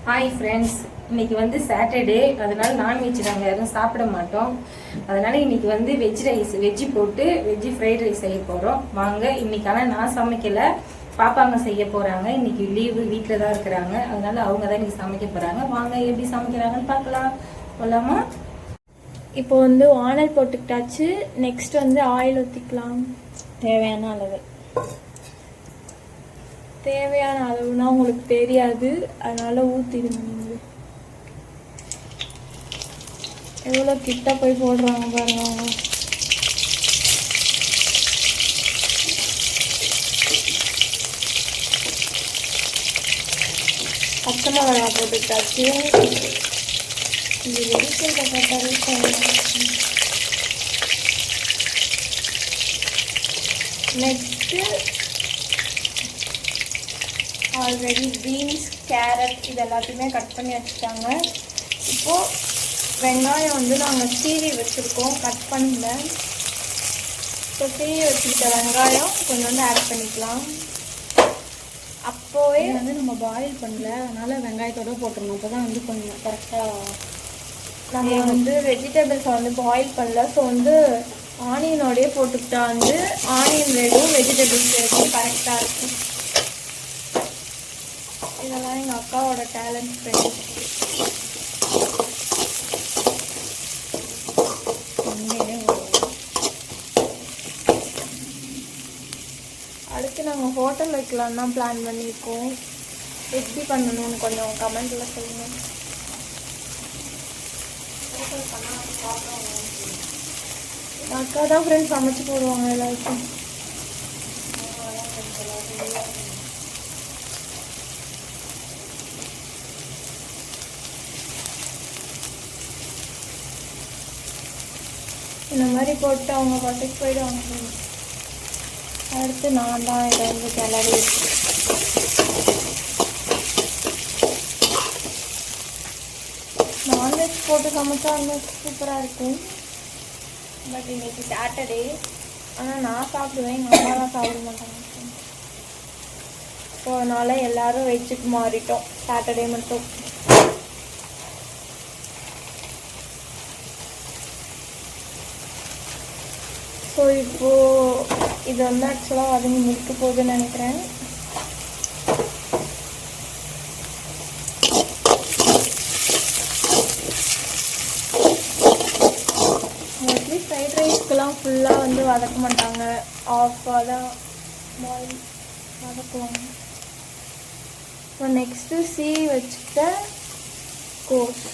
Hi friends, இன்னைக்கு வந்து Saturday, அதனால நான்வெஜ் நாங்கள் யாரும் சாப்பிட மாட்டோம். அதனால இன்னைக்கு வந்து வெஜ்ஜி போட்டு வெஜ்ஜி ஃப்ரைட் ரைஸ் செய்ய போகிறோம். வாங்க. இன்னைக்கு ஆனால் நான் சமைக்கலை, பாப்பாங்க செய்ய போகிறாங்க. இன்னைக்கு லீவு, வீட்டில் தான் இருக்கிறாங்க. அதனால அவங்க தான் இன்னைக்கு சமைக்க போகிறாங்க. வாங்க எப்படி சமைக்கிறாங்கன்னு பார்க்கலாம். போகலாமா? இப்போ வந்து ஆனல் போட்டுக்கிட்டாச்சு. நெக்ஸ்ட் வந்து ஆயில் ஊற்றிக்கலாம். தேவையான அளவுனா உங்களுக்கு தெரியாது, அதனால ஊற்றிடுங்க. நீங்கள் எவ்வளோ கிட்ட போய் போடுறாங்க பாருங்க அவங்க. பச்சை மிளகா போட்டுக்கிட்டாச்சு. இது வெடிக்கிறத போட்டாலே நெக்ஸ்ட்டு ஆல்ரெடி பீன்ஸ், கேரட் இது எல்லாத்தையுமே கட் பண்ணி வச்சுட்டாங்க. இப்போது வெங்காயம் வந்து நாங்கள் சீவி வச்சுருக்கோம், கட் பண்ணல. இப்போ சீவி வச்சுருக்க வெங்காயம் கொஞ்சம் வந்து ஆட் பண்ணிக்கலாம். அப்போவே வந்து நம்ம பாயில் பண்ணல, அதனால் வெங்காயத்தோடு போட்டுருணும். அப்போ தான் வந்து கொஞ்சம் கரெக்டாக. நம்ம வந்து வெஜிடபிள்ஸை வந்து பாயில் பண்ணல, ஸோ வந்து ஆனியனோடையே போட்டுக்கிட்டா வந்து ஆனியன் வேகும், வெஜிடபிள்ஸ் வேகும், கரெக்டாக இருக்கும். இதெல்லாம் எங்கள் அக்காவோட டேலண்ட் ஃப்ரெண்ட்ஸ். அடுத்து நாங்கள் ஹோட்டல் வைக்கலான்னு தான் பிளான் பண்ணியிருக்கோம். எப்படி பண்ணணும்னு கொஞ்சம் கமெண்ட்டில் சொல்லுங்கள். அக்கா தான் ஃப்ரெண்ட்ஸ் சமைச்சு போடுவாங்க எல்லாருக்கும். இந்த மாதிரி போட்டு அவங்க பட்டுக்கு போயிடுவாங்க. அடுத்து நான் தான் இதை வந்து கிளறி நான்வெஜ் போட்டு சமைச்சா அந்த சூப்பராக இருக்கும். பட் இன்னைக்கு சாட்டர்டே, ஆனால் நான் சாப்பிடுவேன், எங்கள் அம்மா தான் சாப்பிட மாட்டாங்க. ஸோ அதனால் எல்லோரும் வெஜ்ஜுக்கு மாறிட்டோம் சாட்டர்டே மட்டும். ஸோ இப்போது இது வந்து ஆக்சுவலாக வதங்கி முடிக்க போகுதுன்னு நினைக்கிறேன். மோஸ்ட்லி ஃப்ரைட் ரைஸ்க்கெலாம் ஃபுல்லாக வந்து வதக்க மாட்டாங்க, ஆஃபாக தான் பாயில் வதக்குவாங்க. இப்போ நெக்ஸ்ட்டு வச்சுக்கிட்ட கோஸ்,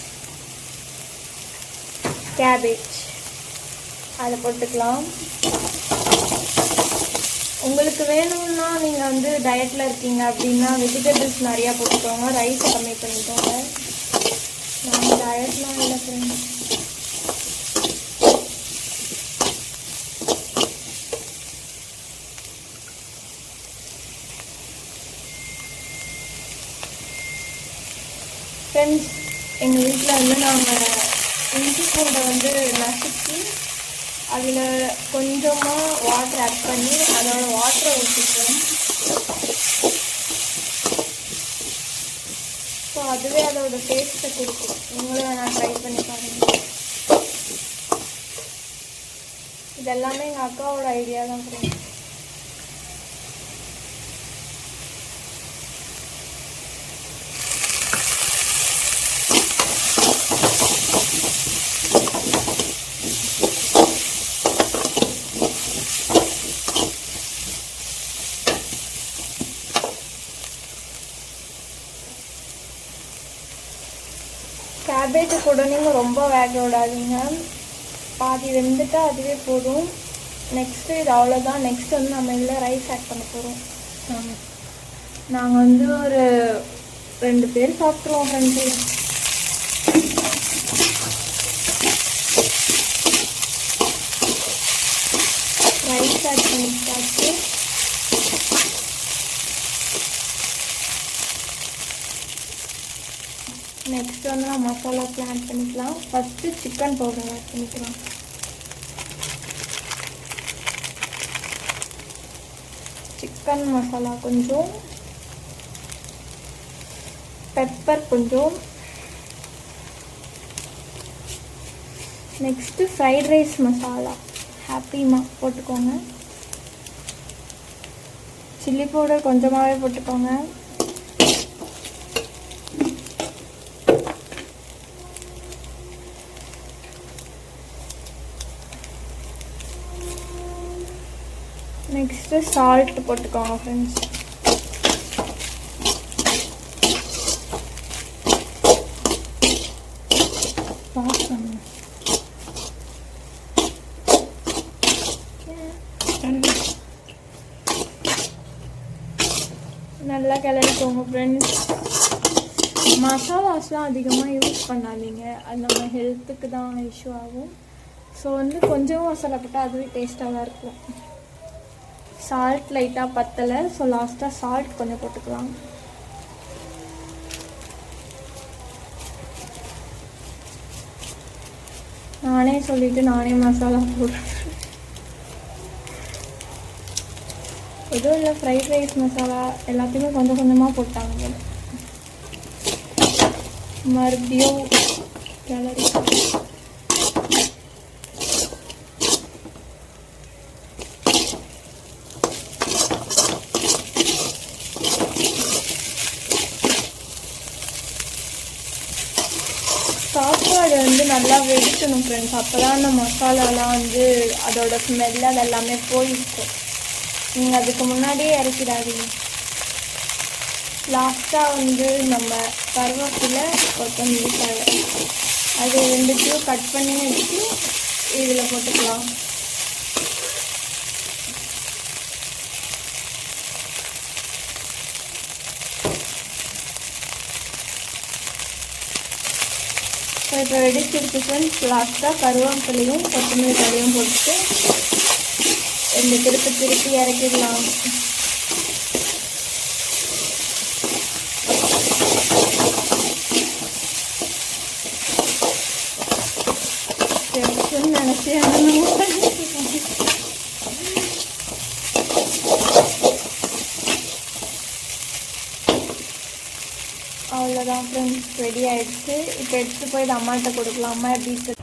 கேபேஜ் அதை போட்டுக்கலாம். உங்களுக்கு வேணும்னா நீங்கள் வந்து டயட்டில் இருக்கீங்க அப்படின்னா வெஜிடபிள்ஸ் நிறையா போட்டுக்கோங்க, ரைஸை கம்மி பண்ணிக்கோங்க. நான் டயட்லாம் இல்லை ஃப்ரெண்ட்ஸ். ஃப்ரெண்ட்ஸ், எங்கள் வீட்டில் வந்து நாங்கள் இஞ்சி பூண்டை வந்து நசுக்கி அதில் கொஞ்சமாக வாட்டர் ஆட் பண்ணி அதோட வாட்டரை ஊற்றிக்குவோம். ஸோ அதுவே அதோட டேஸ்ட்டை கொடுக்கும். நீங்களும் நான் ட்ரை பண்ணி பாருங்கள். இதெல்லாமே எங்கள் அக்காவோட ஐடியா தான் ஃப்ரெண்ட்ஸ். கேபேஜ் கூட நீங்கள் ரொம்ப வேக விடாதீங்க, பாதி வெந்துட்டா அதுவே போதும். நெக்ஸ்ட்டு இது அவ்வளோதான். நெக்ஸ்ட் வந்து நம்ம இதில் ரைஸ் ஆட் பண்ண போகிறோம். நாங்கள் வந்து ஒரு 2 பேர் சாப்பிட்ருவோம் ஃப்ரெண்ட்ஸு. ரைஸ் ஆட் பண்ணிட்டாச்சு. நெக்ஸ்ட் வந்து நான் மசாலாஸ்லாம் ஆட் பண்ணிக்கலாம். ஃபஸ்ட்டு சிக்கன் பவுடர் ஆட் பண்ணிக்கலாம். சிக்கன் மசாலா கொஞ்சம், பெப்பர் கொஞ்சம். நெக்ஸ்ட்டு ஃப்ரைட் ரைஸ் மசாலா ஹாப்பிமா போட்டுக்கோங்க. சில்லி பவுடர் கொஞ்சமாகவே போட்டுக்கோங்க. நெக்ஸ்ட்டு சால்ட் போட்டுக்கோங்க ஃப்ரெண்ட்ஸ். நல்லா கிளறிக்கோங்க ஃப்ரெண்ட்ஸ். மசாலாஸ்லாம் அதிகமாக யூஸ் பண்ணாதீங்க, அது நம்ம ஹெல்த்துக்கு தான் இஷ்யூ ஆகும். ஸோ வந்து கொஞ்சம் மசாலா போட்டால் அதுவே டேஸ்ட்டாக தான் இருக்கும். சால்ட் லைட்டாக பத்தலை, ஸோ லாஸ்ட்டாக சால்ட் கொஞ்சம் போட்டுக்கலாம். நானே சொல்லிவிட்டு நானே மசாலா போடுறேன். எதுவும் இல்லை, ஃப்ரைட் ரைஸ் மசாலா எல்லாத்தையுமே கொஞ்சம் கொஞ்சமாக போட்டாங்க. மறுபடியும் கிளறி சாப்பாடு வந்து நல்லா வெடிக்கணும் ஃப்ரெண்ட்ஸ். அப்போ தான் அந்த மசாலாலாம் வந்து அதோட ஸ்மெல் அது எல்லாமே போயிருக்கும். நீங்கள் அதுக்கு முன்னாடியே இறக்கிடாதீங்க. லாஸ்ட்டாக வந்து நம்ம கருவேப்பிலை கொத்தமல்லி தழை அது ரெண்டுத்தையும் கட் பண்ணி வச்சு இதில் போட்டுக்கலாம். ஸோ இப்போ வெடிச்சிருக்கு ஃப்ரெண்ட்ஸ். லாஸ்ட்டாக கருவேப்பிலையும் கொத்தமல்லி தழையும் போட்டுட்டு ரெண்டு திருப்பி இறக்கிடலாம். நினச்சி அவ்வளோதான் ஃப்ரெண்ட்ஸ், ரெடி ஆகிடுச்சு. இப்போ எடுத்துகிட்டு போய் இது அம்மாட்ட கொடுக்கலாம். அம்மா எப்படி இருக்கு?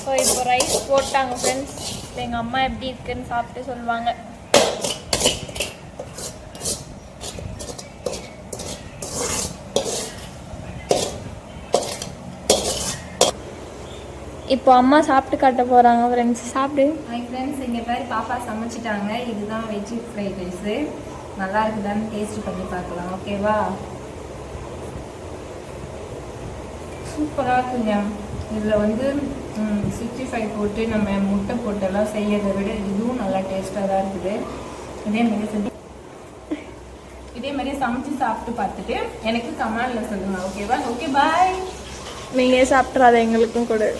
ஸோ இப்போ ரைஸ் போட்டாங்க ஃப்ரெண்ட்ஸ். எங்கள் அம்மா எப்படி இருக்குன்னு சாப்பிட்டு சொல்லுவாங்க. இப்போ அம்மா சாப்பிட்டு காட்ட போகிறாங்க ஃப்ரெண்ட்ஸ். சாப்பிடு. ஃப்ரெண்ட்ஸ், இங்கே பேர் பாப்பா சமைச்சிட்டாங்க. இதுதான் வெஜ்ஜி ஃப்ரைட் ரைஸு. நல்லா இருக்குதான்னு டேஸ்ட் பண்ணி பார்க்கலாம். ஓகேவா? சூப்பராக இருக்குங்க. இதில் வந்து 65 போட்டு நம்ம முட்டை போட்டெல்லாம் செய்யறதை விட இதுவும் நல்லா டேஸ்ட்டாக தான் இருக்குது. இதேமாதிரி சமைச்சு சாப்பிட்டு பார்த்துட்டு எனக்கு கமெண்டில் சொல்லுங்கள். ஓகேவா? ஓகே, பாய். நீங்கள் சாப்பிட்றாத எங்களுக்கும் கொடு.